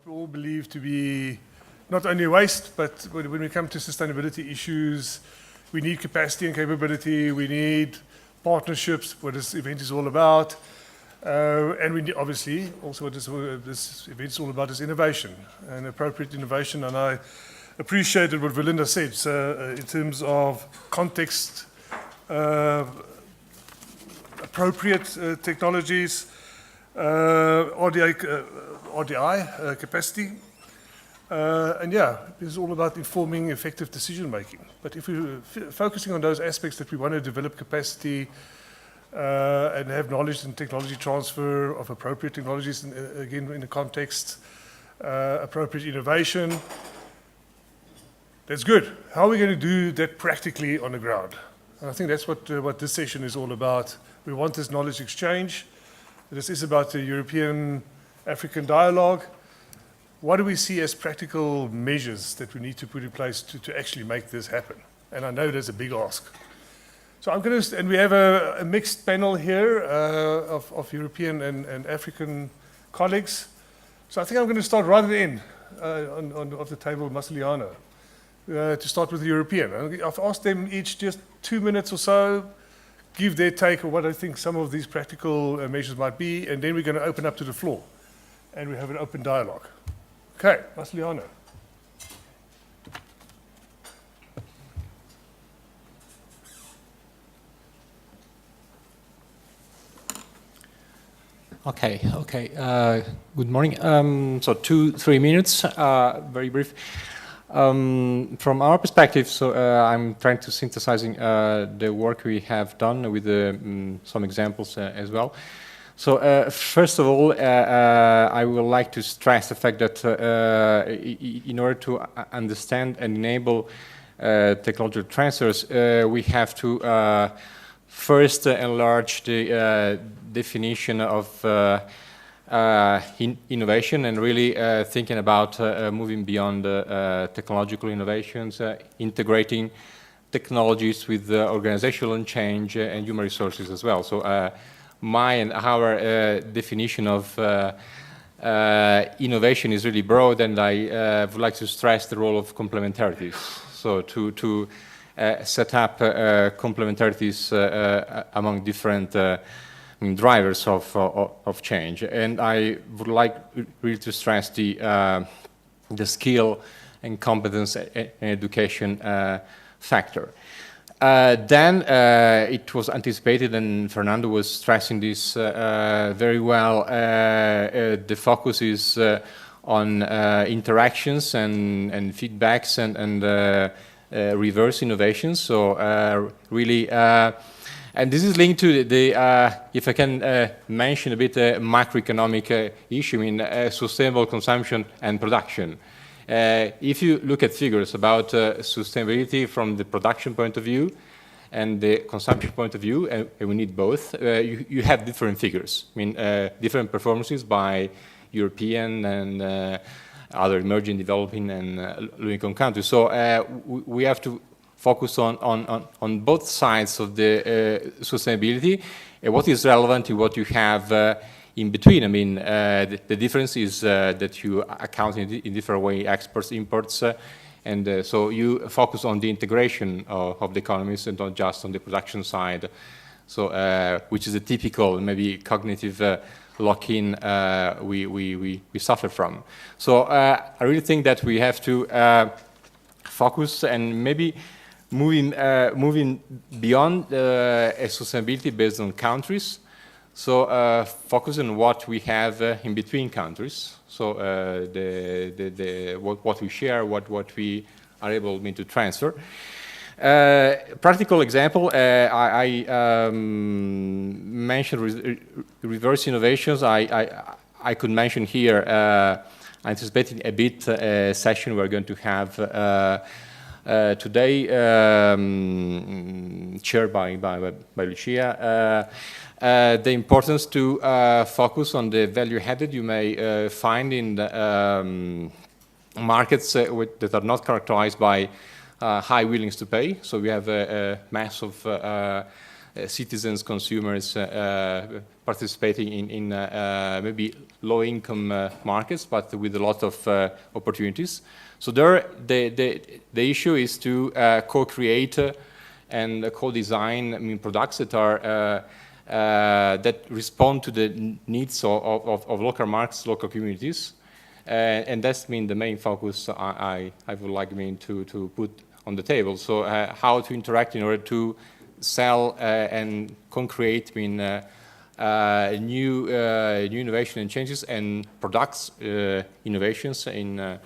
we all believe to be not only waste, but when we come to sustainability issues, we need capacity and capability, we need partnerships, what this event is all about, and we need, obviously, also what this event is all about is innovation, and appropriate innovation, and I appreciated what Belinda said, so, in terms of context, appropriate technologies, RDI capacity, and yeah, it's all about informing effective decision making. But if we're focusing on those aspects that we want to develop capacity and have knowledge and technology transfer of appropriate technologies, again in the context, appropriate innovation, that's good. How are we going to do that practically on the ground? And I think that's what this session is all about. We want this knowledge exchange. This is about the European-African dialogue. What do we see as practical measures that we need to put in place to actually make this happen? And I know there's a big ask. So I'm going to, and we have a mixed panel here of European and African colleagues. So I think I'm going to start right at the end of the table, Massimiliano, to start with the European. I've asked them each just 2 minutes or so, give their take on what I think some of these practical measures might be, and then we're going to open up to the floor, and we have an open dialogue. Okay, Massimiliano. Okay. Good morning. So 2-3 minutes, very brief. From our perspective, so I'm trying to synthesizing the work we have done with some examples as well. So first of all, I would like to stress the fact that in order to understand and enable technological transfers, we have to first enlarge the definition of innovation and really thinking about moving beyond technological innovations, integrating technologies with organizational change and human resources as well. So my and our definition of innovation is really broad, and I would like to stress the role of complementarities. So to set up complementarities among different drivers of change, and I would like really to stress the skill and competence and education factor. Then it was anticipated, and Fernando was stressing this very well. The focus is on interactions and feedbacks and reverse innovations. So really. And this is linked to the, if I can mention a bit, macroeconomic issue in sustainable consumption and production. If you look at figures about sustainability from the production point of view and the consumption point of view, and we need both, you have different figures. I mean, different performances by European and other emerging, developing, and low-income countries. So we have to focus on both sides of the sustainability, and what is relevant and what you have in between. I mean, the difference is that you account in different way exports, imports, and so you focus on the integration of the economies and not just on the production side. So, which is a typical, maybe cognitive lock-in we suffer from. So, I really think that we have to focus and maybe moving beyond a sustainability based on countries. So focus on what we have in between countries. So what we share, what we are able to transfer. Practical example, I mentioned reverse innovations. I could mention here, anticipating a bit session we're going to have today, chaired by Lucia, the importance to focus on the value added you may find in the, markets that are not characterized by high willingness to pay. So we have a mass of citizens, consumers participating in maybe low-income markets, but with a lot of opportunities. So there, the issue is to co-create and co-design products that are that respond to the needs of local markets, local communities, and that's the main focus I would like to put on the table. So how to interact in order to sell and co-create new innovation and changes and products innovations in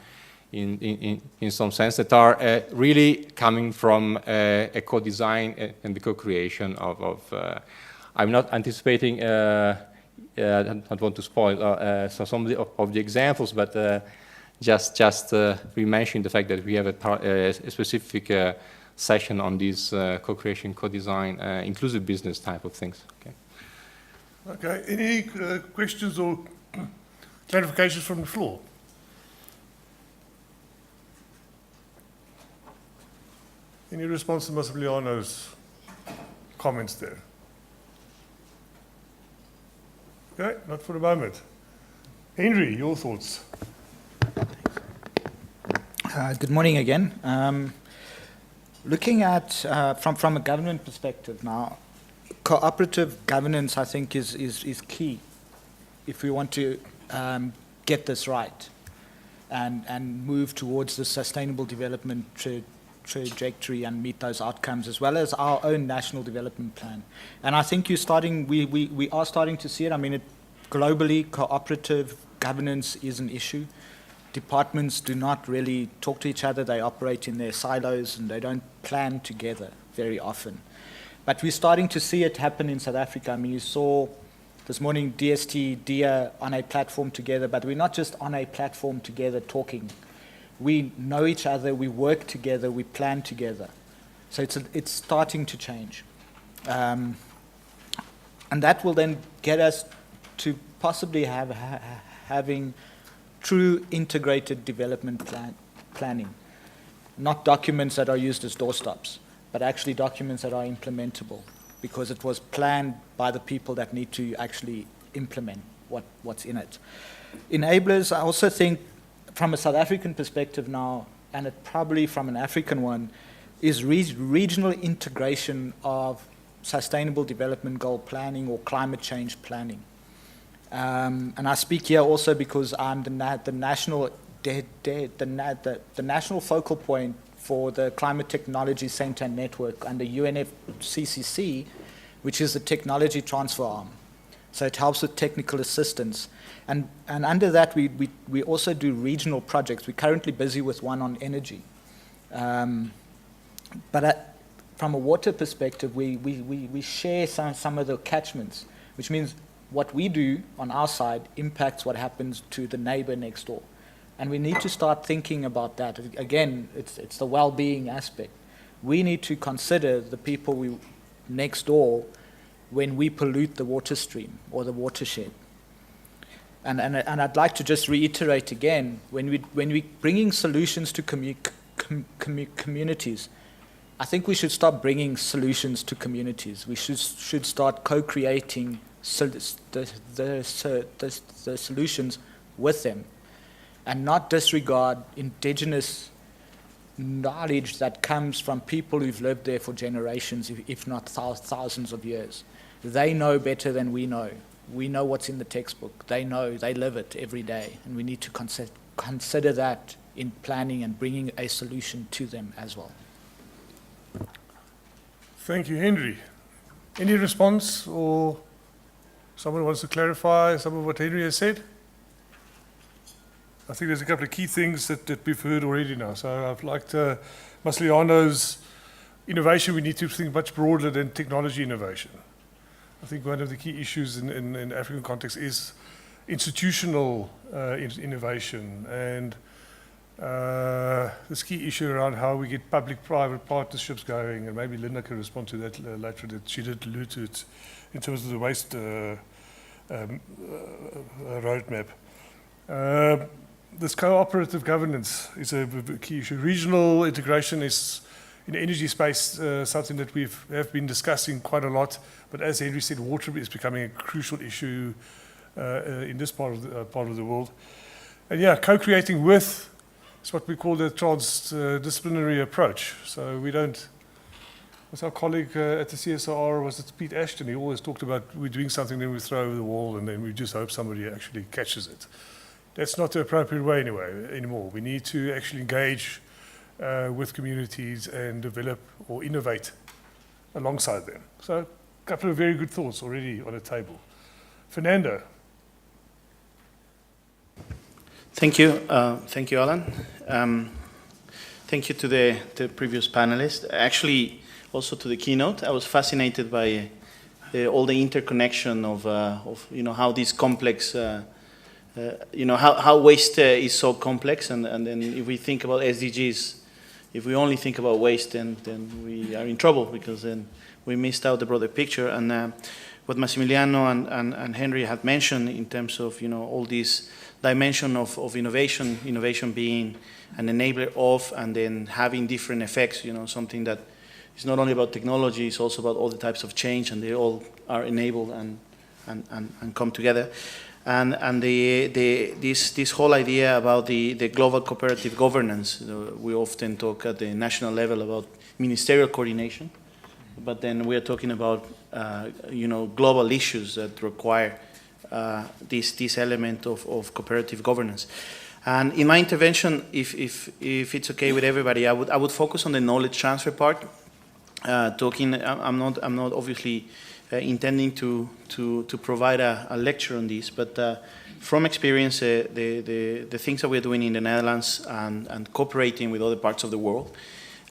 some sense that are really coming from a co-design and the co-creation of I'm not anticipating, I don't want to spoil so some of the examples, but just re-mention the fact that we have a specific session on this co-creation, co-design, inclusive business type of things. Okay, any questions or clarifications from the floor? Any response to Massimiliano's comments there? Okay, not for the moment. Henry, your thoughts? Good morning again. Looking at from a government perspective now, cooperative governance I think is key if we want to get this right and move towards the sustainable development trajectory and meet those outcomes, as well as our own national development plan. And I think we are starting to see it. I mean, globally, cooperative governance is an issue. Departments do not really talk to each other. They operate in their silos and they don't plan together very often. But we're starting to see it happen in South Africa. I mean, you saw this morning DST, DIA on a platform together, but we're not just on a platform together talking. We know each other, we work together, we plan together. So it's starting to change. And that will then get us to possibly having true integrated development planning. Not documents that are used as doorstops, but actually documents that are implementable, because it was planned by the people that need to actually implement what's in it. Enablers, I also think, from a South African perspective now, and it probably from an African one, is regional integration of sustainable development goal planning or climate change planning. And I speak here also because I'm the national focal point for the Climate Technology Center Network under UNFCCC, which is the technology transfer arm. So it helps with technical assistance. And under that, we also do regional projects. We're currently busy with one on energy. But from a water perspective, we share some of the catchments, which means what we do on our side impacts what happens to the neighbor next door. And we need to start thinking about that. Again, it's the well-being aspect. We need to consider the people next door when we pollute the water stream or the watershed. And I'd like to just reiterate again, when we're bringing solutions to communities, I think we should stop bringing solutions to communities. We should start co-creating the solutions with them, and not disregard indigenous knowledge that comes from people who've lived there for generations, if not thousands of years. They know better than we know. We know what's in the textbook. They know, they live it every day, and we need to consider that in planning and bringing a solution to them as well. Thank you, Henry. Any response, or someone wants to clarify some of what Henry has said? I think there's a couple of key things that we've heard already now. So I've liked Massimiliano's innovation. We need to think much broader than technology innovation. I think one of the key issues in African context is institutional innovation, and this key issue around how we get public-private partnerships going, and maybe Linda can respond to that later, that she did allude to it in terms of the waste roadmap. This cooperative governance is a key issue. Regional integration is In the energy space, something that we have been discussing quite a lot, but as Henry said, water is becoming a crucial issue in this part of the world. And yeah, co-creating with is what we call the transdisciplinary approach. So we don't, what's our colleague at the CSIR, was it Pete Ashton? He always talked about we're doing something, then we throw over the wall, and then we just hope somebody actually catches it. That's not the appropriate way anymore. We need to actually engage with communities and develop or innovate alongside them. So a couple of very good thoughts already on the table. Fernando. Thank you, Alan. Thank you to the previous panelists. Actually, also to the keynote. I was fascinated by all the interconnection of how this complex, how waste is so complex, and then if we think about SDGs, if we only think about waste, then we are in trouble, because then we missed out the broader picture. And what Massimiliano and Henry had mentioned in terms of all these dimension of innovation being an enabler of, and then having different effects, something that is not only about technology, it's also about all the types of change, and they all are enabled and come together. And this whole idea about the global cooperative governance, we often talk at the national level about ministerial coordination, but then we are talking about global issues that require this element of cooperative governance. And in my intervention, if it's okay with everybody, I would focus on the knowledge transfer part. I'm not obviously intending to provide a lecture on this, but from experience, the things that we're doing in the Netherlands and cooperating with other parts of the world,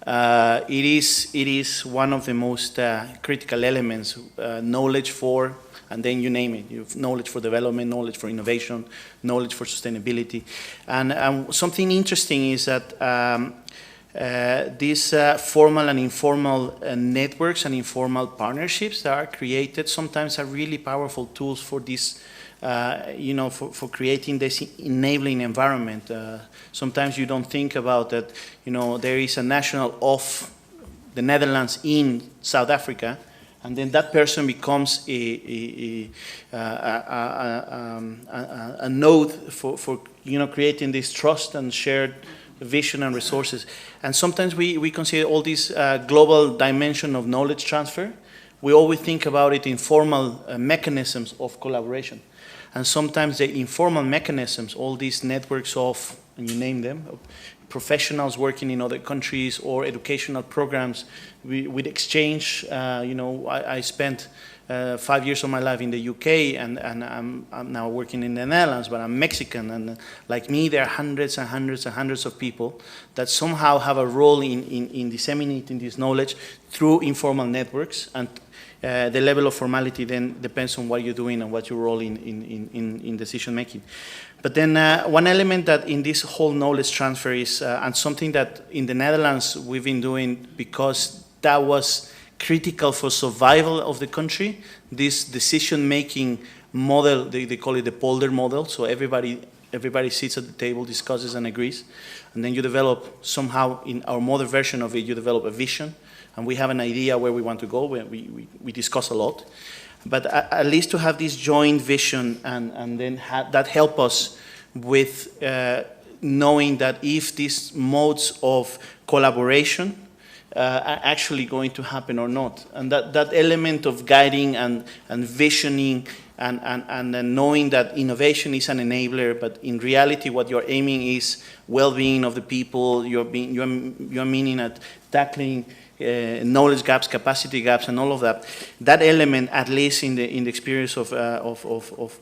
it is one of the most critical elements. Knowledge for, and then you name it. You have knowledge for development, knowledge for innovation, knowledge for sustainability. And something interesting is that these formal and informal networks and informal partnerships that are created sometimes are really powerful tools for this, for creating this enabling environment. Sometimes you don't think about that, there is a national of the Netherlands in South Africa, and then that person becomes a node for creating this trust and shared vision and resources. And sometimes we consider all this global dimension of knowledge transfer. We always think about it in formal mechanisms of collaboration. And sometimes the informal mechanisms, all these networks of, and you name them, professionals working in other countries or educational programs, with exchange. I spent 5 years of my life in the UK, and I'm now working in the Netherlands, but I'm Mexican, and like me, there are hundreds and hundreds and hundreds of people that somehow have a role in disseminating this knowledge through informal networks, and the level of formality then depends on what you're doing and what your role in decision making. But then one element that in this whole knowledge transfer is, and something that in the Netherlands we've been doing because that was critical for survival of the country, this decision-making model, they call it the Polder Model, so everybody sits at the table, discusses and agrees, and then you develop somehow, in our modern version of it, you develop a vision, and we have an idea where we want to go, we discuss a lot. But at least to have this joint vision and then that help us with knowing that if these modes of collaboration are actually going to happen or not. And that element of guiding and visioning and then knowing that innovation is an enabler, but in reality what you're aiming is well-being of the people, you're meaning at tackling knowledge gaps, capacity gaps, and all of that. That element, at least in the experience of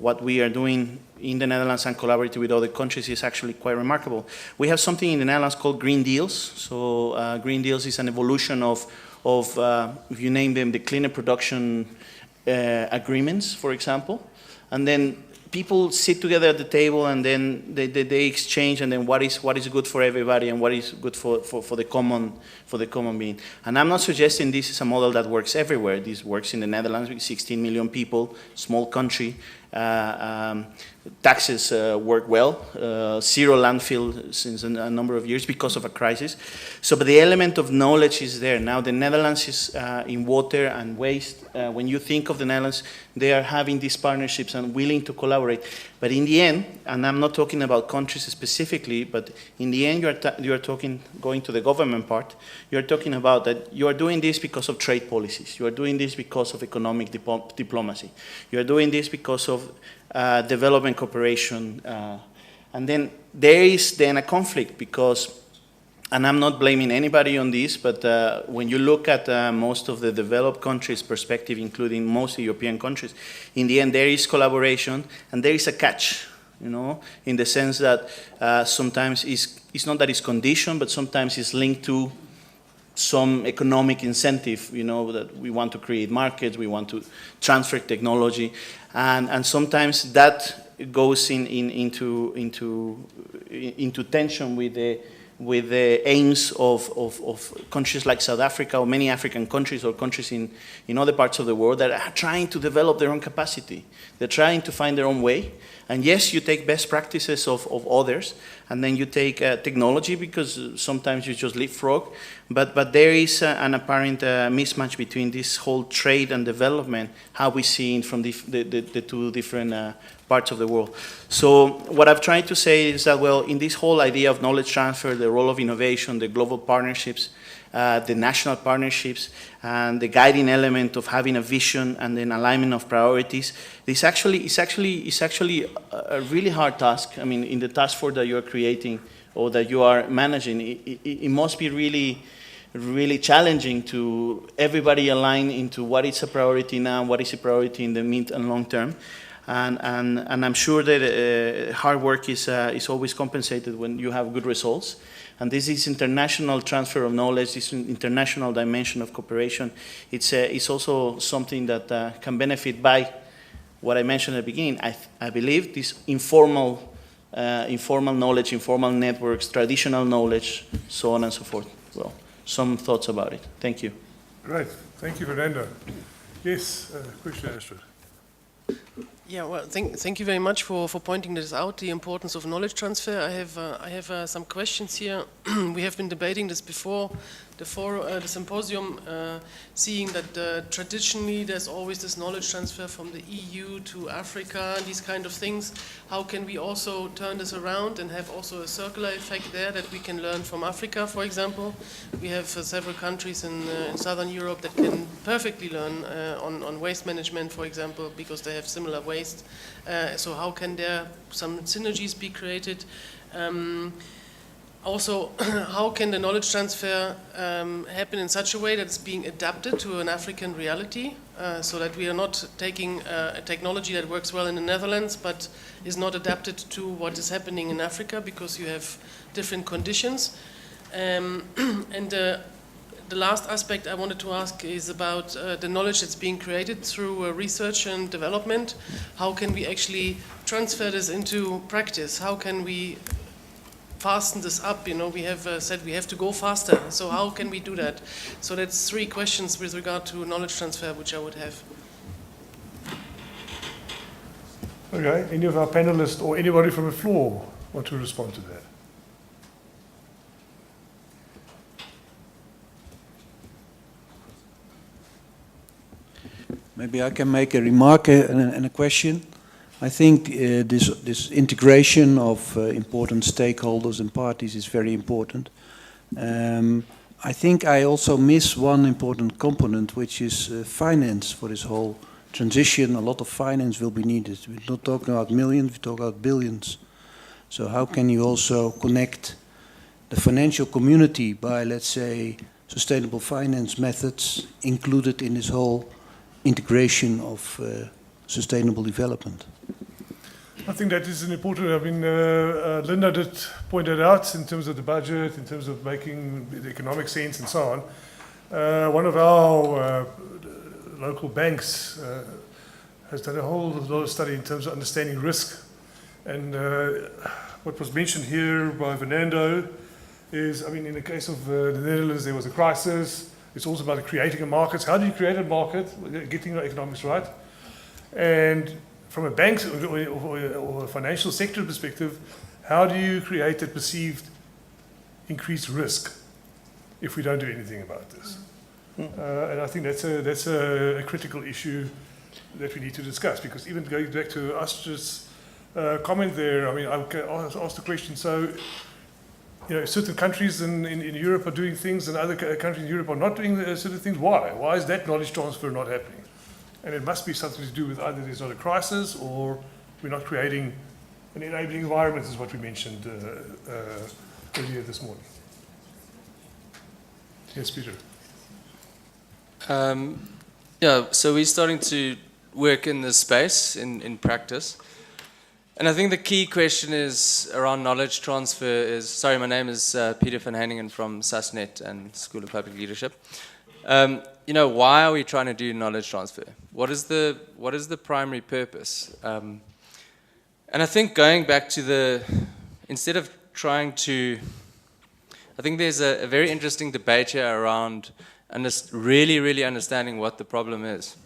what we are doing in the Netherlands and collaborating with other countries, is actually quite remarkable. We have something in the Netherlands called Green Deals. So Green Deals is an evolution of if you name them, the cleaner production agreements, for example, and then people sit together at the table and then they exchange, and then what is good for everybody and what is good for the common being. And I'm not suggesting this is a model that works everywhere. This works in the Netherlands with 16 million people, small country, taxes work well, zero landfill since a number of years because of a crisis. So, but the element of knowledge is there. Now the Netherlands is in water and waste. When you think of the Netherlands, they are having these partnerships and willing to collaborate. But in the end, and I'm not talking about countries specifically, but in the end you are talking, going to the government part, you are talking about that you are doing this because of trade policies. You are doing this because of economic diplomacy. You are doing this because of development cooperation, and then there is then a conflict because, and I'm not blaming anybody on this, but when you look at most of the developed countries' perspective, including most European countries, in the end there is collaboration and there is a catch, you know, in the sense that sometimes it's not that it's conditioned, but sometimes it's linked to some economic incentive, you know, that we want to create markets, we want to transfer technology, and sometimes that goes into tension with the aims of countries like South Africa or many African countries or countries in other parts of the world that are trying to develop their own capacity. They're trying to find their own way. And yes, you take best practices of others, and then you take technology because sometimes you just leapfrog. But there is an apparent mismatch between this whole trade and development, how we see it from the two different parts of the world. So what I've tried to say is that, well, in this whole idea of knowledge transfer, the role of innovation, the global partnerships, the national partnerships, and the guiding element of having a vision and then alignment of priorities, it's actually a really hard task. I mean, in the task force that you're creating or that you are managing, it must be really challenging to everybody align into what is a priority now, what is a priority in the mid and long term. And I'm sure that hard work is always compensated when you have good results. And this is international transfer of knowledge, this international dimension of cooperation. It's also something that can benefit by what I mentioned at the beginning. I believe this informal knowledge, informal networks, traditional knowledge, so on and so forth. Well, some thoughts about it. Thank you. Great. Thank you, Fernando. Yes, question, Astrid. Yeah, well, thank you very much for pointing this out, the importance of knowledge transfer. I have some questions here. We have been debating this before the symposium, seeing that traditionally there's always this knowledge transfer from the EU to Africa and these kind of things. How can we also turn this around and have also a circular effect there that we can learn from Africa, for example? We have several countries in Southern Europe that can perfectly learn on waste management, for example, because they have similar waste. So how can there some synergies be created? Also, how can the knowledge transfer happen in such a way that it's being adapted to an African reality, so that we are not taking a technology that works well in the Netherlands but is not adapted to what is happening in Africa because you have different conditions. And the last aspect I wanted to ask is about the knowledge that's being created through research and development. How can we actually transfer this into practice? How can we fasten this up? You know, we have said we have to go faster. So how can we do that? So that's 3 questions with regard to knowledge transfer, which I would have. Okay, any of our panelists or anybody from the floor want to respond to that? Maybe I can make a remark and a question. I think this integration of important stakeholders and parties is very important. I think I also miss one important component, which is finance for this whole transition. A lot of finance will be needed. We're not talking about millions, we're talking about billions. So how can you also connect the financial community by, let's say, sustainable finance methods included in this whole integration of sustainable development? I think that is an important, I mean, Linda did point that out in terms of the budget, in terms of making the economic sense and so on. One of our local banks has done a whole lot of study in terms of understanding risk. And what was mentioned here by Fernando is, I mean, in the case of the Netherlands, there was a crisis. It's also about creating a market. How do you create a market? Getting your economics right. And from a bank's or a financial sector perspective, how do you create a perceived increased risk if we don't do anything about this? And I think that's a critical issue that we need to discuss, because even going back to Astra's comment there, I mean, I would ask the question, so, you know, certain countries in Europe are doing things and other countries in Europe are not doing certain things. Why? Why is that knowledge transfer not happening? And it must be something to do with either there's not a crisis or we're not creating an enabling environment, is what we mentioned earlier this morning. Yes, Peter. Yeah, so we're starting to work in this space in practice. And I think the key question is around knowledge transfer is, sorry, my name is Peter van Heiningen from SASNet and School of Public Leadership. You know, why are we trying to do knowledge transfer? What is the primary purpose? And I think going back to instead of trying to, I think there's a very interesting debate here around really understanding what the problem is.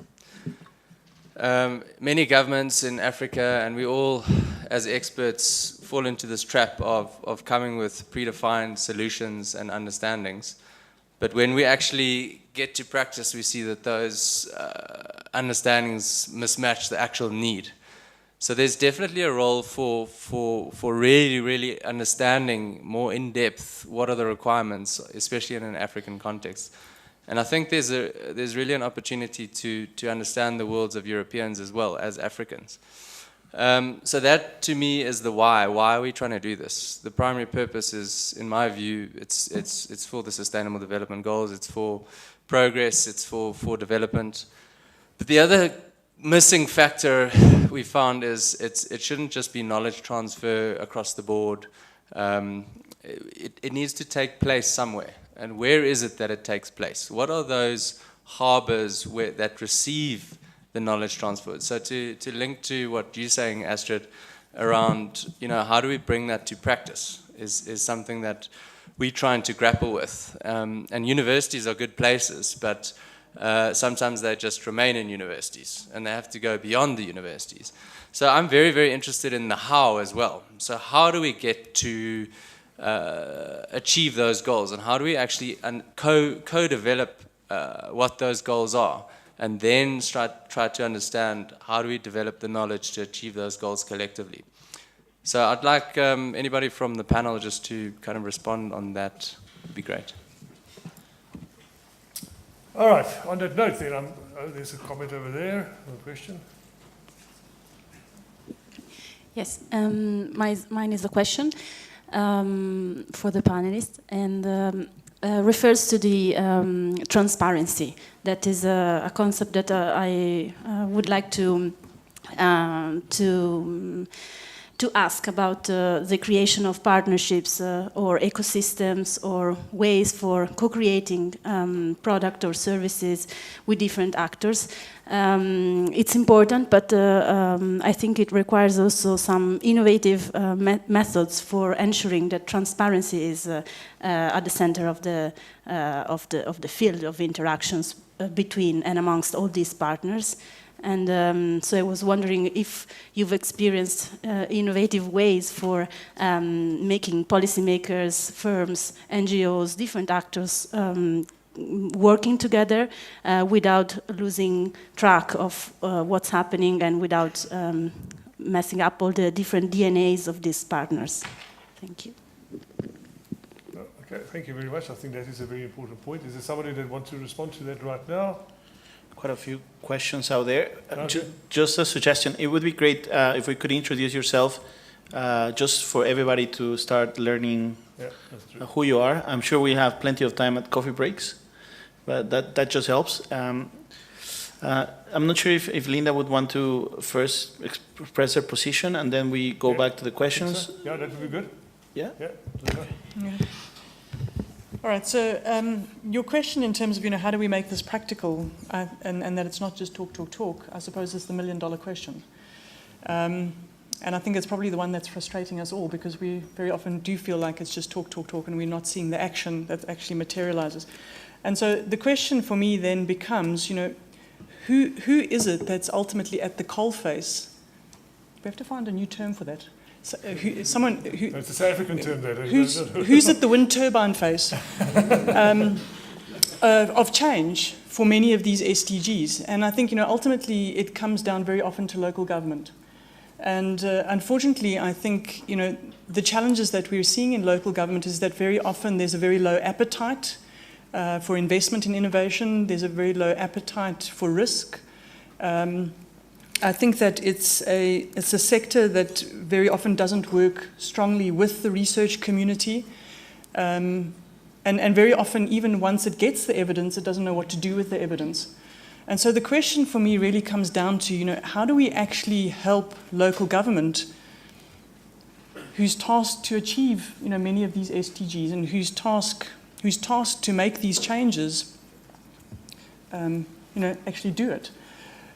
Many governments in Africa, and we all as experts fall into this trap of coming with predefined solutions and understandings. But when we actually get to practice, we see that those understandings mismatch the actual need. So there's definitely a role for really understanding more in depth what are the requirements, especially in an African context. And I think there's really an opportunity to understand the worlds of Europeans as well as Africans. So that to me is the why. Why are we trying to do this? The primary purpose is, in my view, it's for the Sustainable Development Goals, it's for progress, it's for development. But the other missing factor we found is it shouldn't just be knowledge transfer across the board. It needs to take place somewhere. And where is it that it takes place? What are those harbors that receive the knowledge transfer? So to link to what you're saying, Astrid, around, you know, how do we bring that to practice is something that we're trying to grapple with. And universities are good places, but sometimes they just remain in universities and they have to go beyond the universities. So I'm very interested in the how as well. So how do we get to achieve those goals, and how do we actually co-develop what those goals are, and then try to understand how do we develop the knowledge to achieve those goals collectively. So I'd like anybody from the panel just to kind of respond on that. Would be great. All right, on that note then, there's a comment over there, a question. Yes, mine is a question for the panelists, and refers to the transparency. That is a concept that I would like to ask about the creation of partnerships or ecosystems or ways for co-creating product or services with different actors. It's important, but I think it requires also some innovative methods for ensuring that transparency is at the center of the field of interactions between and amongst all these partners. And so I was wondering if you've experienced innovative ways for making policymakers, firms, NGOs, different actors working together without losing track of what's happening and without messing up all the different DNAs of these partners. Thank you. Okay, thank you very much. I think that is a very important point. Is there somebody that wants to respond to that right now? Quite a few questions out there. Just a suggestion, it would be great if we could introduce yourself just for everybody to start learning who you are. I'm sure we have plenty of time at coffee breaks, but that just helps. I'm not sure if Linda would want to first express her position and then we go back to the questions. So. Yeah, that would be good. Yeah? Yeah. All right, so your question in terms of, how do we make this practical and that it's not just talk, I suppose is the million-dollar question. And I think it's probably the one that's frustrating us all because we very often do feel like it's just talk, and we're not seeing the action that actually materializes. And so the question for me then becomes, who is it that's ultimately at the coalface we have to find a new term for that. So, It's a South African term, that. Who's at the wind turbine face of change for many of these SDGs? And I think, ultimately it comes down very often to local government. And unfortunately, I think, the challenges that we're seeing in local government is that very often there's a very low appetite for investment in innovation. There's a very low appetite for risk. I think that it's a sector that very often doesn't work strongly with the research community. And very often, even once it gets the evidence, it doesn't know what to do with the evidence. And so the question for me really comes down to, how do we actually help local government who's tasked to achieve, many of these SDGs and who's tasked to make these changes, actually do it.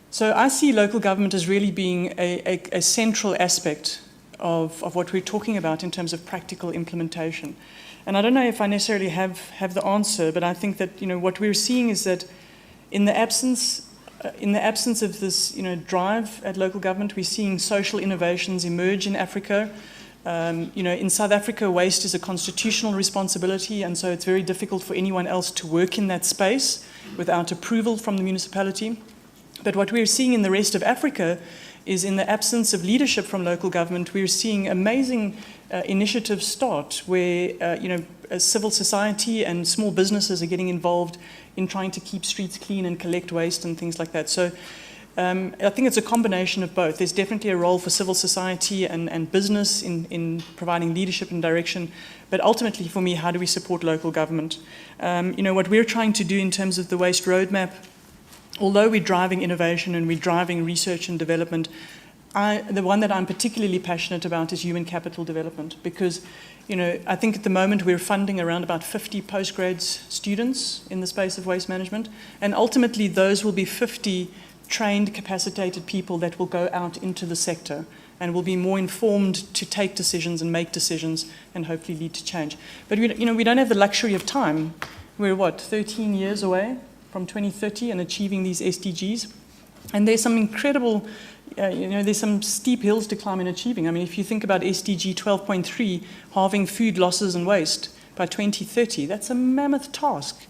So I see local government as really being a central aspect of what we're talking about in terms of practical implementation. And I don't know if I necessarily have the answer, but I think that what we're seeing is that in the absence of this drive at local government, we're seeing social innovations emerge in Africa. In South Africa, waste is a constitutional responsibility, and so it's very difficult for anyone else to work in that space without approval from the municipality. But what we're seeing in the rest of Africa is, in the absence of leadership from local government, we're seeing amazing initiatives start where civil society and small businesses are getting involved in trying to keep streets clean and collect waste and things like that. So I think it's a combination of both. There's definitely a role for civil society and business in providing leadership and direction. But ultimately, for me, how do we support local government? What we're trying to do in terms of the waste roadmap, although we're driving innovation and we're driving research and development, the one that I'm particularly passionate about is human capital development, because I think at the moment we're funding around about 50 postgrad students in the space of waste management, and ultimately those will be 50 trained, capacitated people that will go out into the sector and will be more informed to take decisions and make decisions and hopefully lead to change. But we don't have the luxury of time. We're 13 years away from 2030 and achieving these SDGs, and there's some incredible there's some steep hills to climb in achieving. I mean, if you think about SDG 12.3, halving food losses and waste by 2030, that's a mammoth task.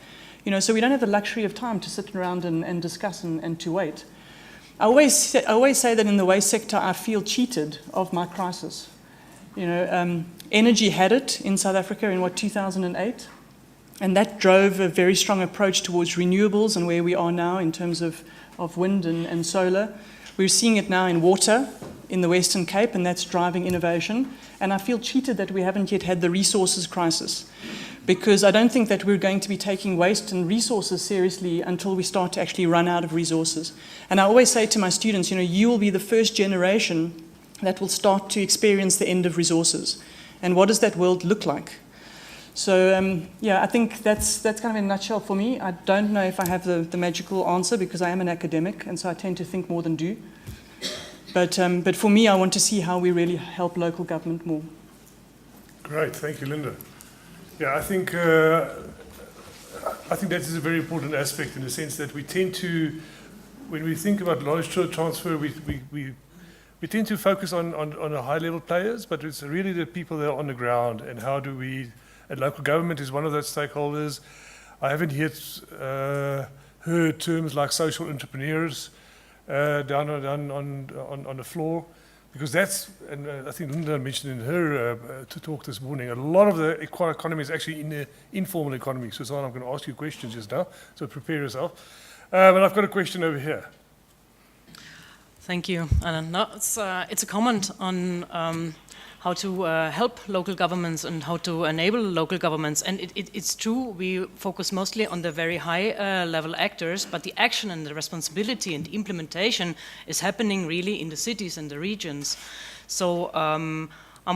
So we don't have the luxury of time to sit around and discuss and to wait. I always say that in the waste sector, I feel cheated of my crisis. Energy had it in South Africa in 2008, and that drove a very strong approach towards renewables and where we are now in terms of wind and solar. We're seeing it now in water in the Western Cape, and that's driving innovation. And I feel cheated that we haven't yet had the resources crisis, because I don't think that we're going to be taking waste and resources seriously until we start to actually run out of resources. And I always say to my students, you will be the first generation that will start to experience the end of resources. And what does that world look like? So, I think that's kind of in a nutshell for me. I don't know if I have the magical answer, because I am an academic, and so I tend to think more than do. But for me, I want to see how we really help local government more. Great, thank you, Linda. Yeah, I think that is a very important aspect, in the sense that we tend to, when we think about knowledge transfer, we tend to focus on the high-level players, but it's really the people that are on the ground, and how do we. And local government is one of those stakeholders. I haven't yet heard terms like social entrepreneurs down on the floor, because that's, and I think Linda mentioned in her talk this morning, a lot of the economy is actually in the informal economy. Suzanne, I'm going to ask you questions just now, so prepare yourself. But I've got a question over here. Thank you, Alan. No, it's a comment on how to help local governments and how to enable local governments. And it's true, we focus mostly on the very high level actors, but the action and the responsibility and the implementation is happening really in the cities and the regions. So I'm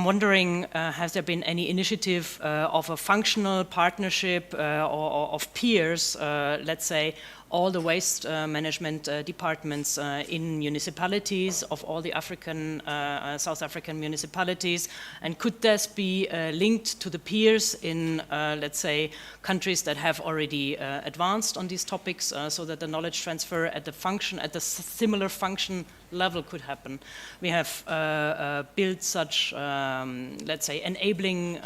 wondering, has there been any initiative of a functional partnership or of peers, let's say, all the waste management departments in municipalities of all the South African municipalities, and could this be linked to the peers in, let's say, countries that have already advanced on these topics, so that the knowledge transfer at the similar function level could happen. We have built such, let's say, enabling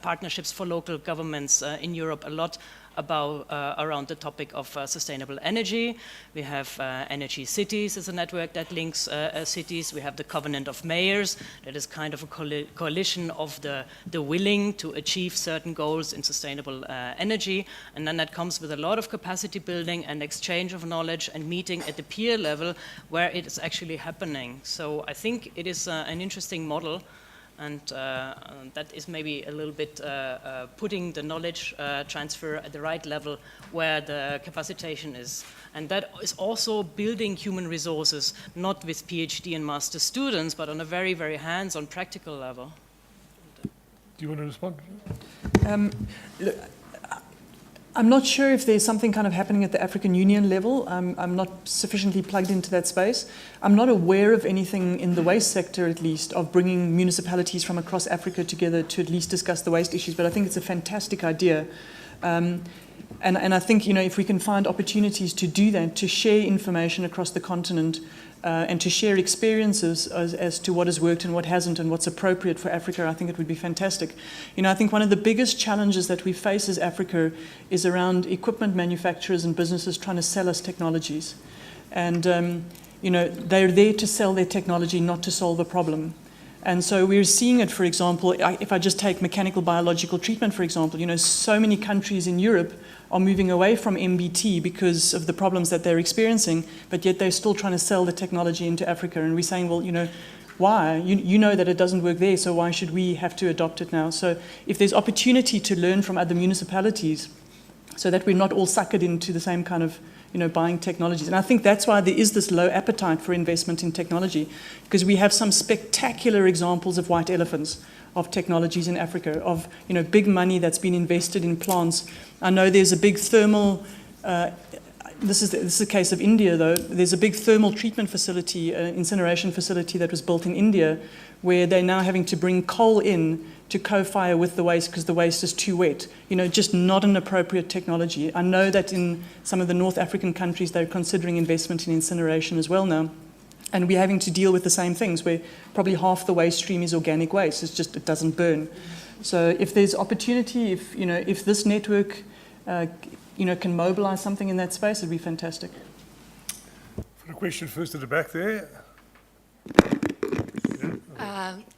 partnerships for local governments in Europe a lot around the topic of sustainable energy. We have Energy Cities as a network that links cities. We have the Covenant of Mayors, that is kind of a coalition of the willing to achieve certain goals in sustainable energy. And then that comes with a lot of capacity building and exchange of knowledge and meeting at the peer level where it is actually happening. So I think it is an interesting model. And that is maybe a little bit putting the knowledge transfer at the right level where the capacitation is. And that is also building human resources, not with PhD and master students, but on a very, very hands-on practical level. Do you want to respond? Look, I'm not sure if there's something kind of happening at the African Union level. I'm not sufficiently plugged into that space. I'm not aware of anything in the waste sector, at least, of bringing municipalities from across Africa together to at least discuss the waste issues, but I think it's a fantastic idea. And I think, if we can find opportunities to do that, to share information across the continent, and to share experiences as to what has worked and what hasn't and what's appropriate for Africa, I think it would be fantastic. I think one of the biggest challenges that we face as Africa is around equipment manufacturers and businesses trying to sell us technologies. And, they're there to sell their technology, not to solve a problem. And so we're seeing it, for example, if I just take mechanical biological treatment, for example, so many countries in Europe are moving away from MBT because of the problems that they're experiencing, but yet they're still trying to sell the technology into Africa. And we're saying, well, why? You know that it doesn't work there, so why should we have to adopt it now? So if there's opportunity to learn from other municipalities so that we're not all suckered into the same kind of buying technologies. And I think that's why there is this low appetite for investment in technology, because we have some spectacular examples of white elephants of technologies in Africa, of big money that's been invested in plants. I know there's a big thermal, this is the case of India though, there's a big thermal treatment facility, incineration facility that was built in India, where they're now having to bring coal in to co-fire with the waste because the waste is too wet. Just not an appropriate technology. I know that in some of the North African countries they're considering investment in incineration as well now. And we're having to deal with the same things where probably half the waste stream is organic waste. It doesn't burn. So if there's opportunity, if this network can mobilize something in that space, it'd be fantastic. For a question first at the back there.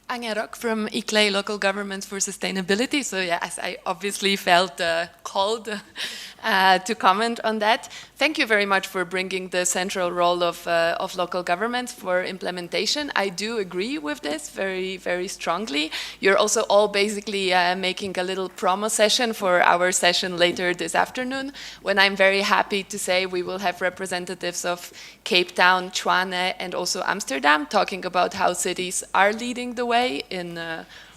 Anja Rock from ICLEI Local Government for Sustainability. So yes, I obviously felt called to comment on that. Thank you very much for bringing the central role of local governments for implementation. I do agree with this very, very strongly. You're also all basically making a little promo session for our session later this afternoon, when I'm very happy to say we will have representatives of Cape Town, Tshwane, and also Amsterdam talking about how cities are leading the way in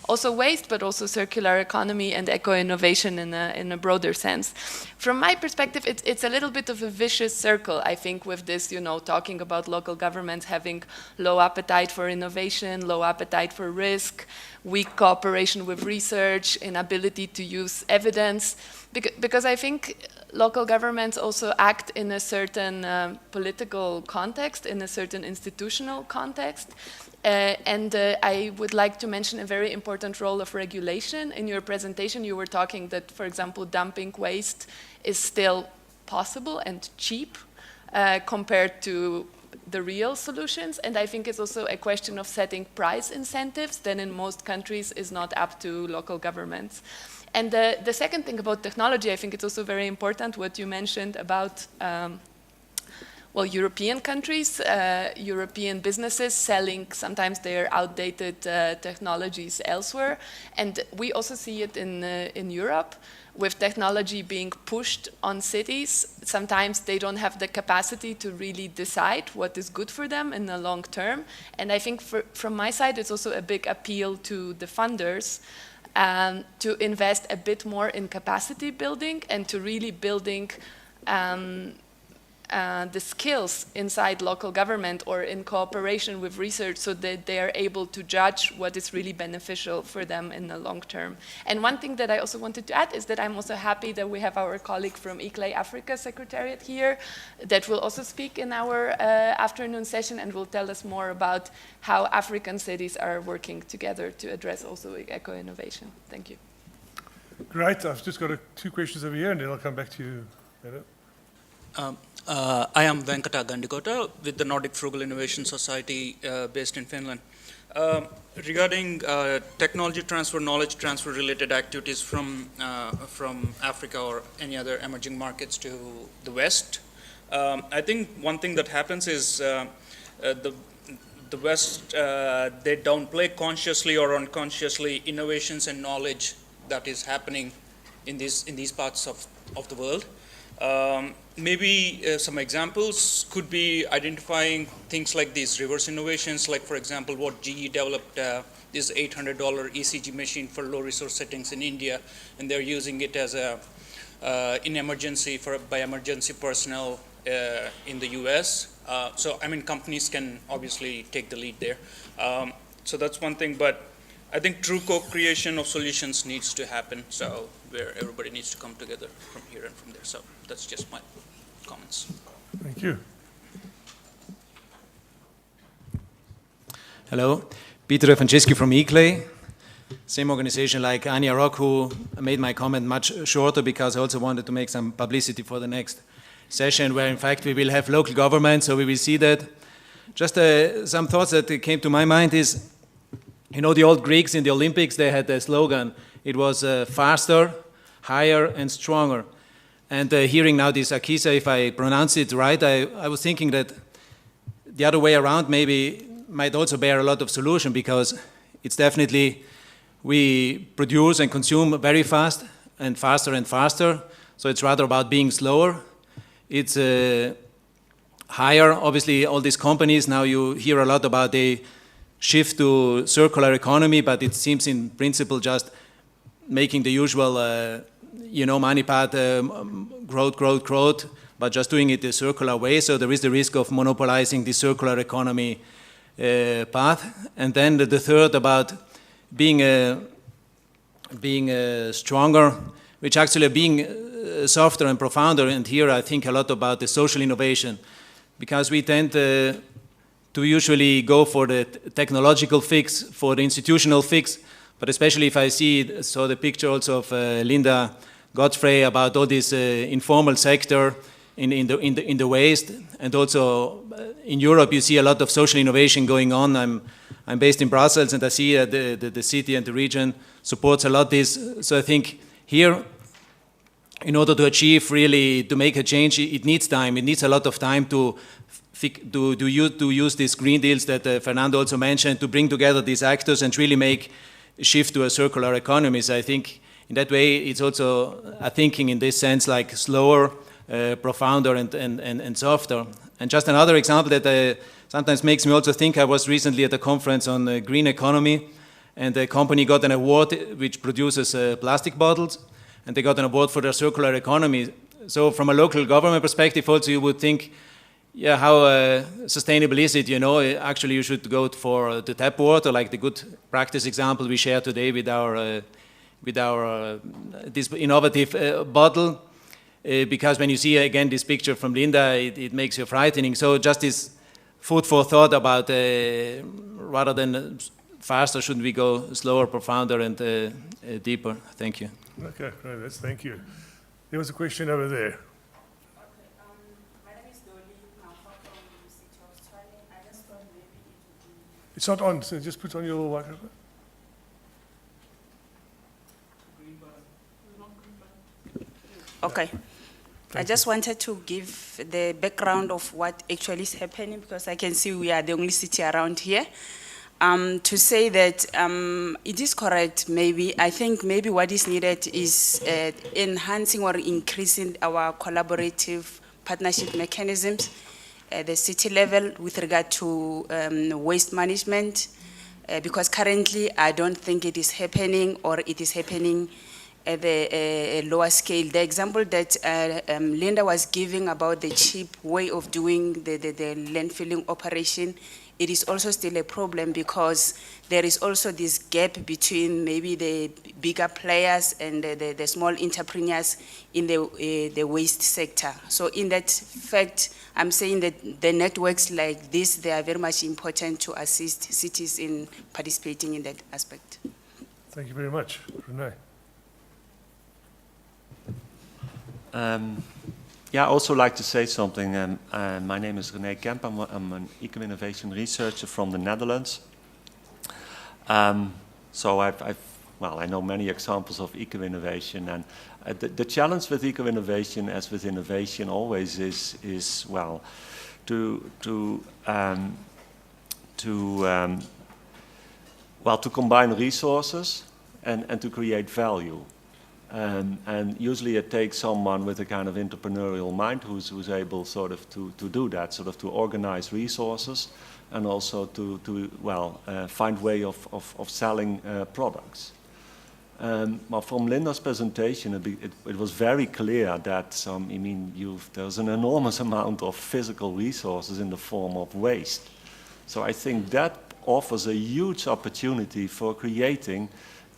also waste, but also circular economy and eco-innovation in a broader sense. From my perspective, it's a little bit of a vicious circle, I think, with this, talking about local governments having low appetite for innovation, low appetite for risk, weak cooperation with research, inability to use evidence, because I think local governments also act in a certain political context, in a certain institutional context. And I would like to mention a very important role of regulation. In your presentation, you were talking that, for example, dumping waste is still possible and cheap compared to the real solutions. And I think it's also a question of setting price incentives that in most countries is not up to local governments. And the second thing about technology, I think it's also very important what you mentioned about European countries, European businesses selling sometimes their outdated technologies elsewhere. And we also see it in Europe, with technology being pushed on cities. Sometimes they don't have the capacity to really decide what is good for them in the long term. And I think from my side, it's also a big appeal to the funders to invest a bit more in capacity building and to really building the skills inside local government or in cooperation with research so that they are able to judge what is really beneficial for them in the long term. And one thing that I also wanted to add is that I'm also happy that we have our colleague from ICLEI Africa Secretariat here that will also speak in our afternoon session and will tell us more about how African cities are working together to address also eco-innovation. Thank you. Great. I've just got two questions over here, and then I'll come back to you, Fernando. I am Venkata Gandikota with the Nordic Frugal Innovation Society based in Finland. Regarding technology transfer, knowledge transfer related activities from Africa or any other emerging markets to the West, I think one thing that happens is the West, they downplay consciously or unconsciously innovations and knowledge that is happening in these parts of the world. Maybe some examples could be identifying things like these reverse innovations, like for example what GE developed this $800 ECG machine for low resource settings in India, and they're using it as a in emergency by emergency personnel in the US. So I mean companies can obviously take the lead there. So that's one thing, but I think true co-creation of solutions needs to happen, so where everybody needs to come together from here and from there. So that's just my comments. Thank you. Hello, Peter Franceschi from ICLEI, same organization like Anja Rock, who made my comment much shorter because I also wanted to make some publicity for the next session where in fact we will have local government, so we will see that. Just some thoughts that came to my mind is, you know, the old Greeks in the Olympics, they had a slogan. It was faster, higher, and stronger. And hearing now this Akisa, if I pronounce it right, I was thinking that the other way around maybe might also bear a lot of solution, because it's definitely we produce and consume very fast and faster. So it's rather about being slower. It's higher. Obviously, all these companies, now you hear a lot about the shift to circular economy, but it seems in principle just making the usual, money path growth, but just doing it a circular way. So there is the risk of monopolizing the circular economy path. And then the third about being stronger, which actually being softer and profounder. And here I think a lot about the social innovation, because we tend to usually go for the technological fix, for the institutional fix, but especially if I saw the picture also of Linda Godfrey about all this informal sector in the waste, and also in Europe you see a lot of social innovation going on. I'm based in Brussels, and I see the city and the region supports a lot this. So I think here, in order to achieve really, to make a change, it needs time. It needs a lot of time to use these green deals that Fernando also mentioned, to bring together these actors and really make a shift to a circular economy. So I think in that way it's also a thinking in this sense like slower, profounder and softer. And just another example that sometimes makes me also think, I was recently at a conference on green economy, and the company got an award which produces plastic bottles, and they got an award for their circular economy. So from a local government perspective also you would think, yeah, how sustainable is it? Actually you should go for the tap water, like the good practice example we share today with our this innovative bottle. Because when you see again this picture from Linda, it makes you frightening. So just this food for thought about rather than faster, should we go slower, profounder, and deeper? Thank you. Okay, great. Thank you. There was a question over there. It's not on, so just put on your microphone. Okay. I just wanted to give the background of what actually is happening, because I can see we are the only city around here. To say that it is correct, maybe. I think maybe what is needed is enhancing or increasing our collaborative partnership mechanisms at the city level with regard to waste management, because currently I don't think it is happening, or it is happening at the lower scale. The example that Linda was giving about the cheap way of doing the landfilling operation, it is also still a problem because there is also this gap between maybe the bigger players and the small entrepreneurs in the waste sector. So in that fact, I'm saying that the networks like this, they are very much important to assist cities in participating in that aspect. Thank you very much. Renee. Yeah, I also like to say something. My name is René Kemp. I'm an eco-innovation researcher from the Netherlands. So I know many examples of eco-innovation, and the challenge with eco-innovation, as with innovation, always is to combine resources and to create value. And usually it takes someone with a kind of entrepreneurial mind who's able sort of to do that, sort of to organize resources and also to find way of selling products. Well, from Linda's presentation, it was very clear that there's an enormous amount of physical resources in the form of waste. So I think that offers a huge opportunity for creating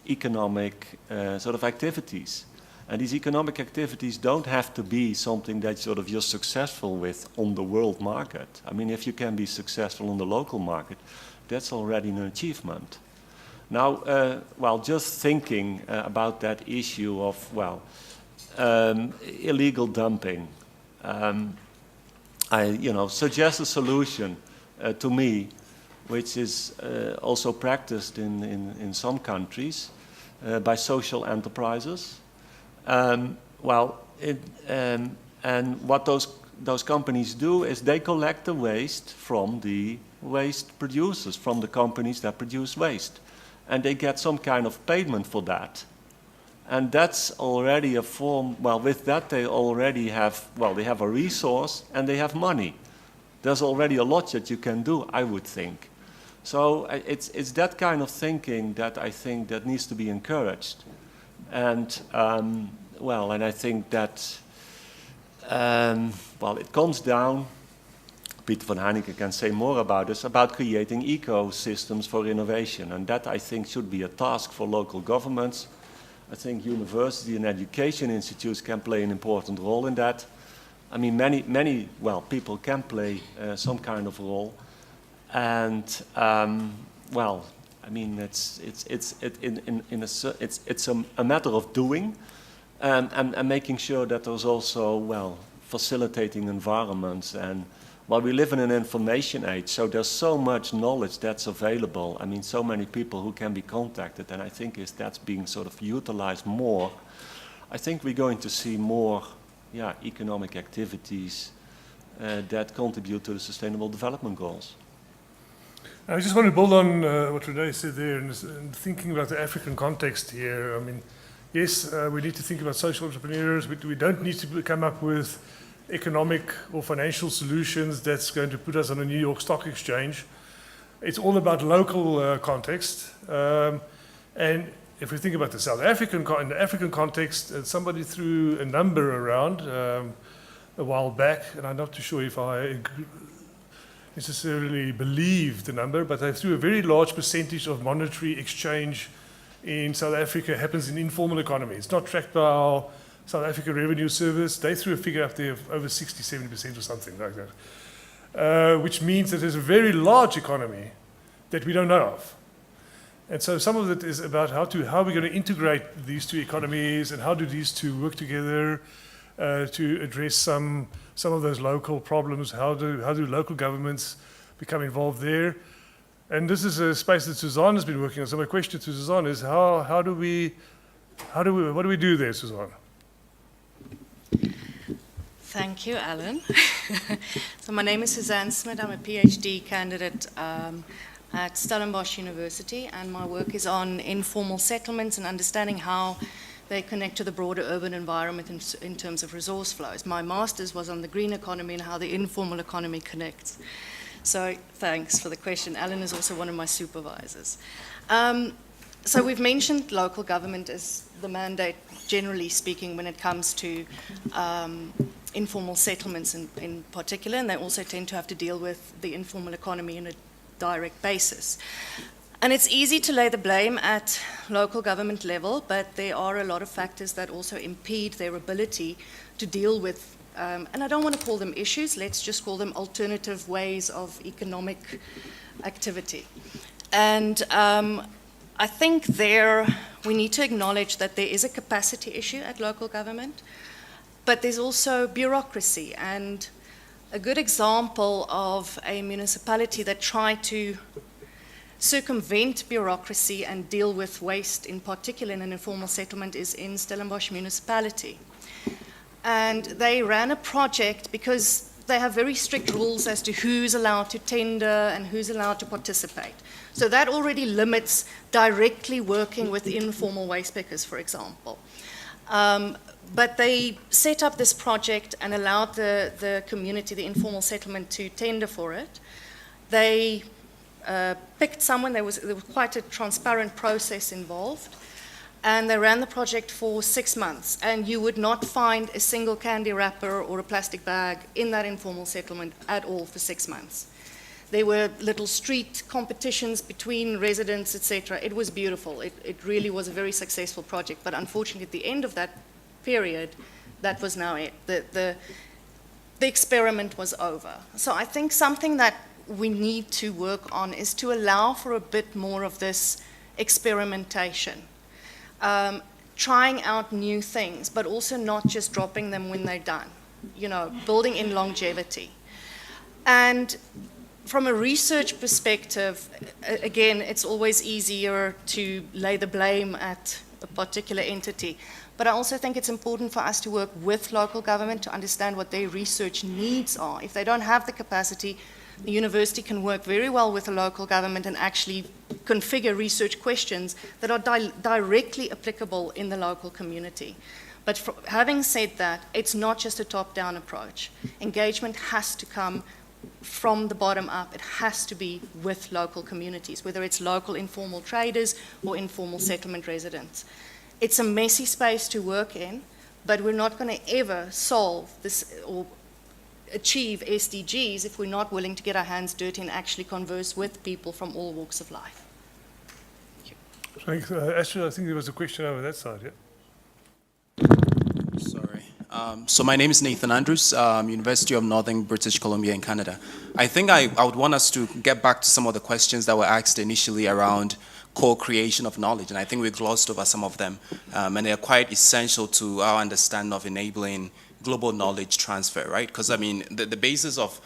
economic sort of activities. And these economic activities don't have to be something that sort of you're successful with on the world market. I mean, if you can be successful on the local market, that's already an achievement. Now, just thinking about that issue of, illegal dumping, I suggest a solution to me, which is also practiced in some countries by social enterprises. And what those companies do is they collect the waste from the waste producers, from the companies that produce waste. And they get some kind of payment for that. And that's already a form, with that they already have, they have a resource and they have money. There's already a lot that you can do, I would think. So it's that kind of thinking that I think that needs to be encouraged. And, and I think that, it comes down, Peter van Heineken can say more about this, about creating ecosystems for innovation. And that, I think, should be a task for local governments. I think university and education institutes can play an important role in that. I mean, many people can play some kind of role. And it's a matter of doing and making sure that there's also facilitating environments. And we live in an information age, so there's so much knowledge that's available. I mean, so many people who can be contacted, and I think that's being sort of utilized more. I think we're going to see more, economic activities that contribute to the Sustainable Development Goals. I just want to build on what Renee said there, and thinking about the African context here. I mean, yes, we need to think about social entrepreneurs. We don't need to come up with economic or financial solutions that's going to put us on a New York Stock Exchange. It's all about local context. And if we think about the South African, in the African context, somebody threw a number around a while back, and I'm not too sure if I necessarily believe the number, but they threw a very large percentage of monetary exchange in South Africa happens in informal economy. It's not tracked by our South Africa Revenue Service. They threw a figure up there of over 60-70% or something like that, which means that there's a very large economy that we don't know of. And so some of it is about how we're going to integrate these two economies and how do these two work together to address some of those local problems. How do local governments become involved there? And this is a space that Suzanne has been working on. So my question to Suzanne is what do we do there, Suzanne? Thank you, Alan. So my name is Suzanne Smith. I'm a PhD candidate at Stellenbosch University, and my work is on informal settlements and understanding how they connect to the broader urban environment in terms of resource flows. My master's was on the green economy and how the informal economy connects. So thanks for the question. Alan is also one of my supervisors. So we've mentioned local government as the mandate, generally speaking, when it comes to informal settlements in particular, and they also tend to have to deal with the informal economy on a direct basis. And it's easy to lay the blame at local government level, but there are a lot of factors that also impede their ability to deal with, and I don't want to call them issues, let's just call them alternative ways of economic activity. And I think we need to acknowledge that there is a capacity issue at local government, but there's also bureaucracy. And a good example of a municipality that tried to circumvent bureaucracy and deal with waste, in particular in an informal settlement, is in Stellenbosch municipality. And they ran a project because they have very strict rules as to who's allowed to tender and who's allowed to participate. So that already limits directly working with informal waste pickers, for example. But they set up this project and allowed the community, the informal settlement, to tender for it. They picked someone, there was quite a transparent process involved, and they ran the project for 6 months, and you would not find a single candy wrapper or a plastic bag in that informal settlement at all for 6 months. There were little street competitions between residents, etc. It was beautiful. It really was a very successful project, but unfortunately at the end of that period, that was now it. The experiment was over. So I think something that we need to work on is to allow for a bit more of this experimentation. Trying out new things, but also not just dropping them when they're done. You know, building in longevity. And from a research perspective, again, it's always easier to lay the blame at a particular entity. But I also think it's important for us to work with local government to understand what their research needs are. If they don't have the capacity, the university can work very well with the local government and actually configure research questions that are directly applicable in the local community. But having said that, it's not just a top-down approach. Engagement has to come from the bottom up. It has to be with local communities, whether it's local informal traders or informal settlement residents. It's a messy space to work in, but we're not going to ever solve this or achieve SDGs if we're not willing to get our hands dirty and actually converse with people from all walks of life. Thanks. Astrid, I think there was a question over that side, yeah? Sorry. So my name is Nathan Andrews, University of Northern British Columbia in Canada. I think I would want us to get back to some of the questions that were asked initially around co-creation of knowledge, and I think we glossed over some of them, and they are quite essential to our understanding of enabling global knowledge transfer, right? Because I mean, the basis of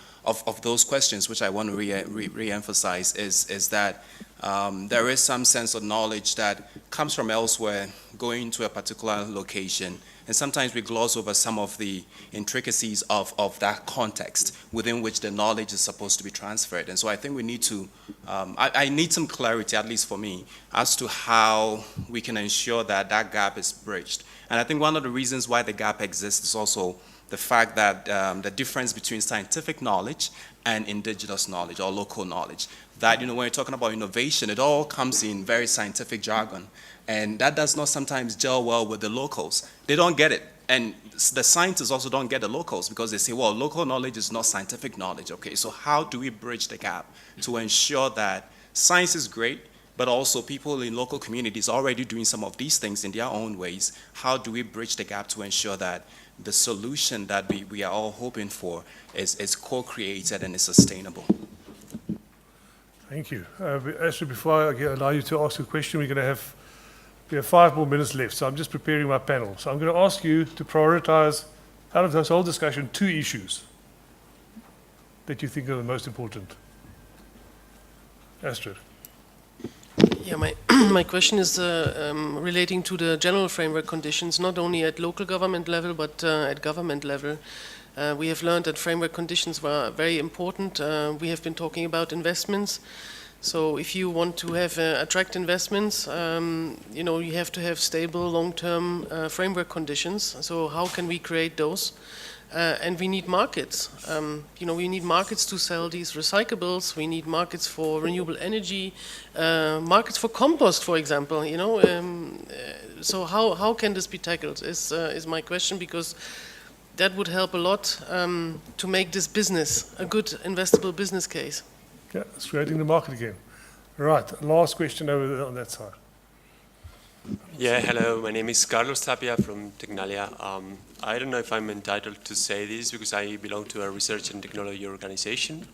those questions, which I want to re-emphasize, is that there is some sense of knowledge that comes from elsewhere, going to a particular location, and sometimes we gloss over some of the intricacies of that context within which the knowledge is supposed to be transferred. And so I think we need to, I need some clarity, at least for me, as to how we can ensure that that gap is bridged. And I think one of the reasons why the gap exists is also the fact that the difference between scientific knowledge and indigenous knowledge or local knowledge. That, you know, when you're talking about innovation, it all comes in very scientific jargon. And that does not sometimes gel well with the locals. They don't get it. And the scientists also don't get the locals because they say, well, local knowledge is not scientific knowledge. Okay, so how do we bridge the gap to ensure that science is great, but also people in local communities are already doing some of these things in their own ways? How do we bridge the gap to ensure that the solution that we are all hoping for is co-created and is sustainable? Thank you. Actually, before I allow you to ask a question, we have 5 more minutes left, so I'm just preparing my panel. So I'm going to ask you to prioritize, out of this whole discussion, 2 issues that you think are the most important. Astrid. Yeah, my question is relating to the general framework conditions, not only at local government level, but at government level. We have learned that framework conditions were very important. We have been talking about investments. So if you want to have attract investments, you know, you have to have stable long-term framework conditions. So how can we create those? And we need markets. We need markets to sell these recyclables. We need markets for renewable energy, markets for compost, for example. So how can this be tackled? Is my question, because that would help a lot to make this business a good investable business case. Yeah, it's creating the market again. Right, last question over there on that side. Yeah, hello, my name is Carlos Tapia from Tecnalia. I don't know if I'm entitled to say this because I belong to a research and technology organization,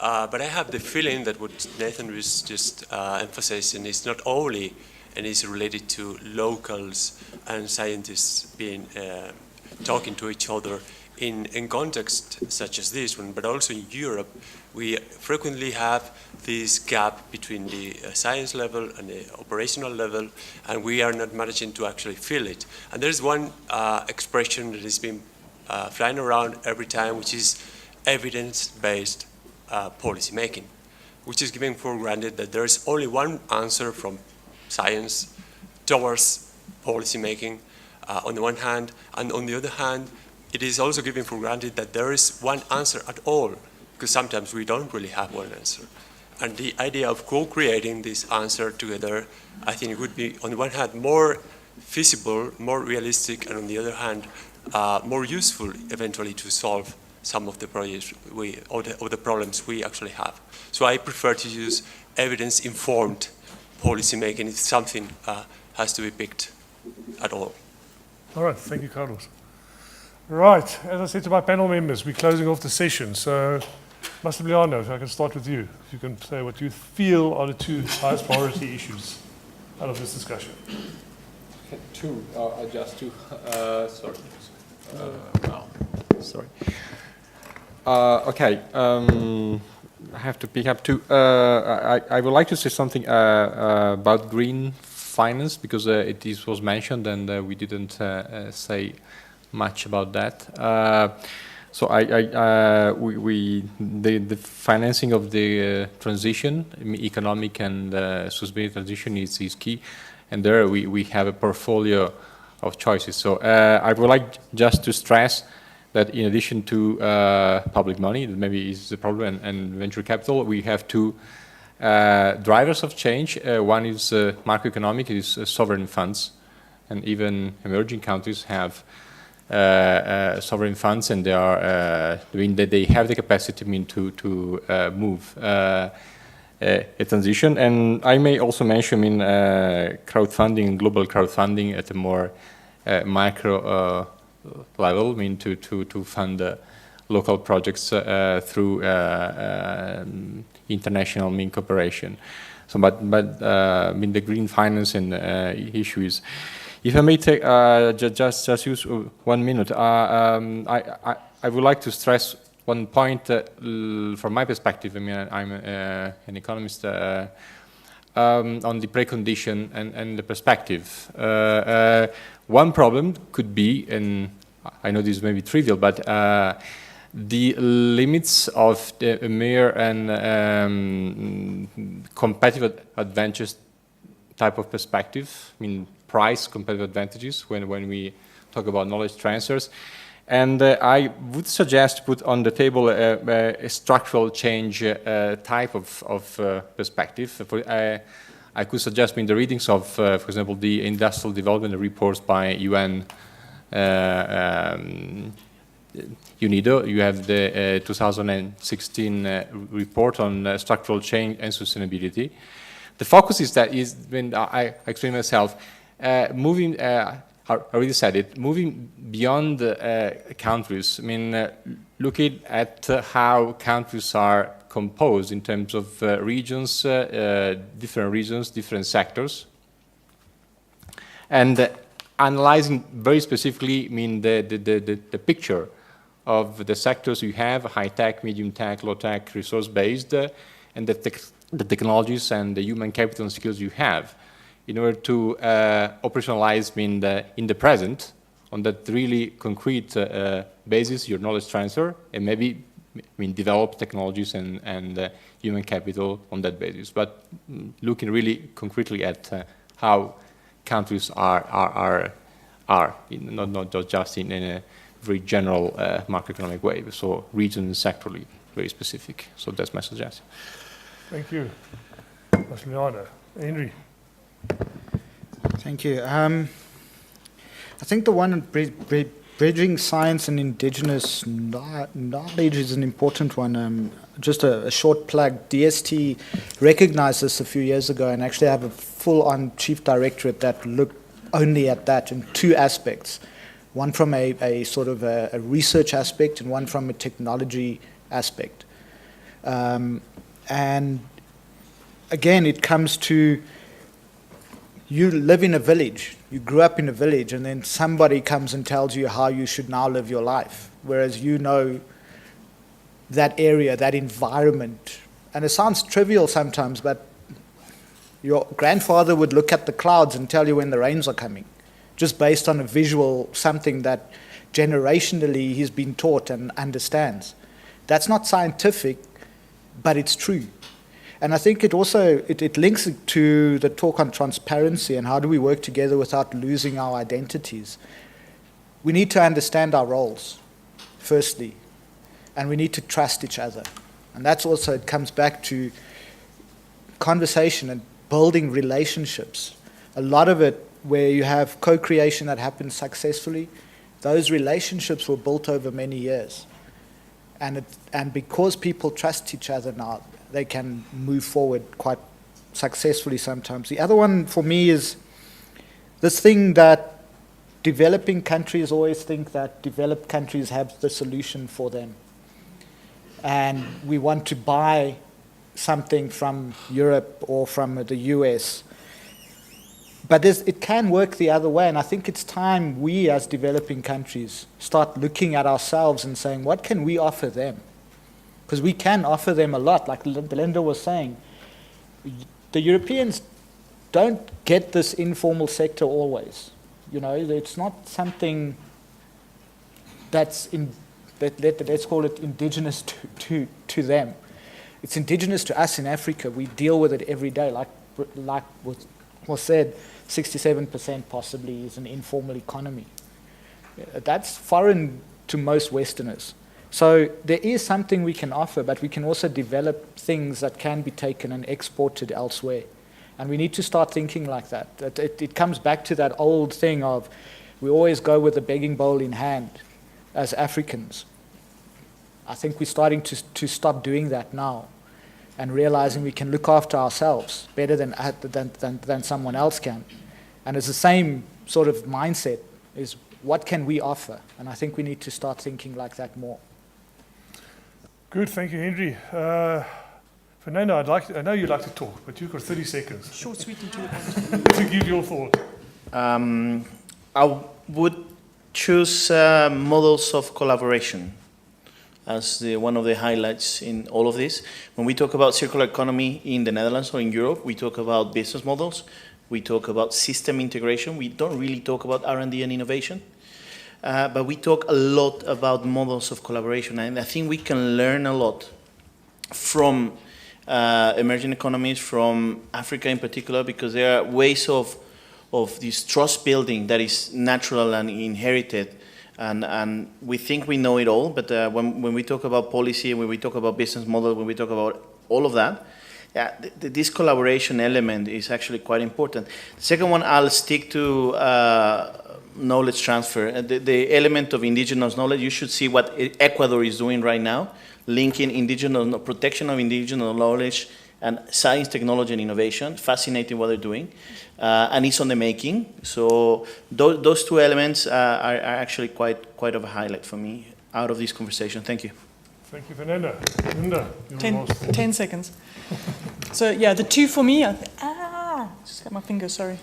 but I have the feeling that what Nathan was just emphasizing is not only and is related to locals and scientists being talking to each other in context such as this one, but also in Europe, we frequently have this gap between the science level and the operational level, and we are not managing to actually fill it. And there's one expression that has been flying around every time, which is evidence-based policy making, which is giving for granted that there is only one answer from science towards policy making on the one hand, and on the other hand, it is also given for granted that there is one answer at all, because sometimes we don't really have one answer. And the idea of co-creating this answer together, I think it would be, on the one hand, more feasible, more realistic, and on the other hand, more useful eventually to solve some of the projects or the problems we actually have. So I prefer to use evidence-informed policy making if something has to be picked at all. All right, thank you, Carlos. Right, as I said to my panel members, we're closing off the session. So, Massimiliano, if I can start with you. If you can say what you feel are the two highest priority issues out of this discussion. Two, just two. Sorry. Sorry. Okay. I have to pick up two. I would like to say something about green finance, because this was mentioned and we didn't say much about that. So the financing of the transition, economic and sustainable transition is key, and there we have a portfolio of choices. So I would like just to stress that in addition to public money, that maybe is the problem, and venture capital, we have two drivers of change. One is macroeconomic, it is sovereign funds, and even emerging countries have sovereign funds, and they are they have the capacity to move a transition. And I may also mention crowdfunding, global crowdfunding at a more micro level, to fund local projects through international cooperation. So, but the green finance and issue is. If I may take just use 1 minute, I would like to stress one point from my perspective. I mean, I'm an economist on the precondition and the perspective. One problem could be, and I know this may be trivial, but the limits of the mere and competitive advantage type of perspective. I mean, price competitive advantages when we talk about knowledge transfers. And I would suggest to put on the table a structural change type of perspective. I could suggest the readings of, for example, the industrial development reports by UN UNIDO. You have the 2016 report on structural change and sustainability. The focus is when I explain myself, moving, I already said it, moving beyond countries. I mean, looking at how countries are composed in terms of regions, different sectors, and analyzing very specifically, the picture of the sectors you have: high tech, medium tech, low tech, resource based, and the technologies and the human capital and skills you have, in order to operationalize in the present on that really concrete basis your knowledge transfer, and maybe develop technologies and human capital on that basis. But looking really concretely at how countries are not just in a very general macroeconomic way. So region sectorally, very specific. So that's my suggestion. Thank you. Massimiliano. Henry. Thank you. I think the one on bridging science and indigenous knowledge is an important one. Just a short plug. DST recognized this a few years ago and actually have a full-on chief directorate that looked only at that in two aspects. One from a sort of a research aspect and one from a technology aspect. And again, it comes to you live in a village, you grew up in a village, and then somebody comes and tells you how you should now live your life, whereas you know that area, that environment. And it sounds trivial sometimes, but your grandfather would look at the clouds and tell you when the rains are coming, just based on a visual, something that generationally he's been taught and understands. That's not scientific, but it's true. And I think it also, it links to the talk on transparency and how do we work together without losing our identities. We need to understand our roles, firstly, and we need to trust each other. And that's also, it comes back to conversation and building relationships. A lot of it where you have co-creation that happens successfully, those relationships were built over many years. And because people trust each other now, they can move forward quite successfully sometimes. The other one for me is this thing that developing countries always think that developed countries have the solution for them. And we want to buy something from Europe or from the US. But it can work the other way, and I think it's time we as developing countries start looking at ourselves and saying, what can we offer them? Because we can offer them a lot, like Linda was saying. The Europeans don't get this informal sector always. You know, it's not something that's, let's call it indigenous to them. It's indigenous to us in Africa. We deal with it every day. Like was said, 67% possibly is an informal economy. That's foreign to most Westerners. So there is something we can offer, but we can also develop things that can be taken and exported elsewhere. And we need to start thinking like that. It comes back to that old thing of we always go with the begging bowl in hand as Africans. I think we're starting to stop doing that now and realizing we can look after ourselves better than someone else can. And it's the same sort of mindset, is what can we offer? And I think we need to start thinking like that more. Good, thank you, Henry. Fernando, I know you'd like to talk, but you've got 30 seconds. Short, sweet, and to the point. To give your thought. I would choose models of collaboration as one of the highlights in all of this. When we talk about circular economy in the Netherlands or in Europe, we talk about business models, we talk about system integration, we don't really talk about R&D and innovation. But we talk a lot about models of collaboration, and I think we can learn a lot from emerging economies, from Africa in particular, because there are ways of this trust building that is natural and inherited, and we think we know it all, but when we talk about policy, when we talk about business model, when we talk about all of that, this collaboration element is actually quite important. The second one, I'll stick to knowledge transfer. The element of indigenous knowledge, you should see what Ecuador is doing right now, linking indigenous protection of indigenous knowledge and science, technology, and innovation. Fascinating what they're doing, and it's on the making. So those two elements are actually quite of a highlight for me out of this conversation. Thank you. Thank you, Fernando. Linda, 10 seconds. So yeah, the two for me, just got my finger, sorry.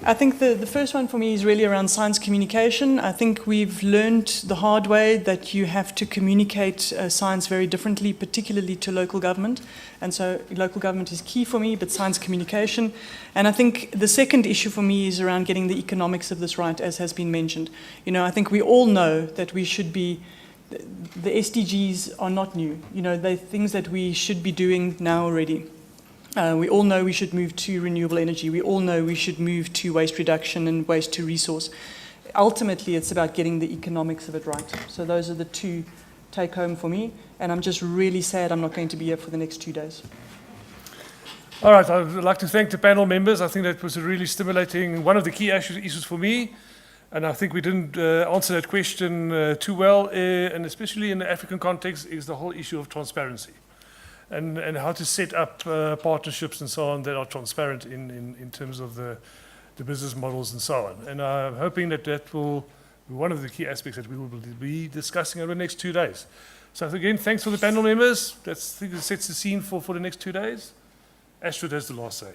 I think the first one for me is really around science communication. I think we've learned the hard way that you have to communicate science very differently, particularly to local government. And so local government is key for me, but science communication. And I think the second issue for me is around getting the economics of this right, as has been mentioned. You know, I think we all know that we should be, the SDGs are not new. You know, they're things that we should be doing now already. We all know we should move to renewable energy. We all know we should move to waste reduction and waste to resource. ultimately it's about getting the economics of it right. So those are the two take home for me, and I'm just really sad I'm not going to be here for the next 2 days. All right, I would like to thank the panel members. I think that was a really stimulating, one of the key issues for me, and I think we didn't answer that question too well, and especially in the African context, is the whole issue of transparency, and how to set up partnerships and so on that are transparent in terms of the business models and so on. And I'm hoping that that will be one of the key aspects that we will be discussing over the next 2 days. So again, thanks for the panel members. I think that sets the scene for the next 2 days. Astrid has the last say.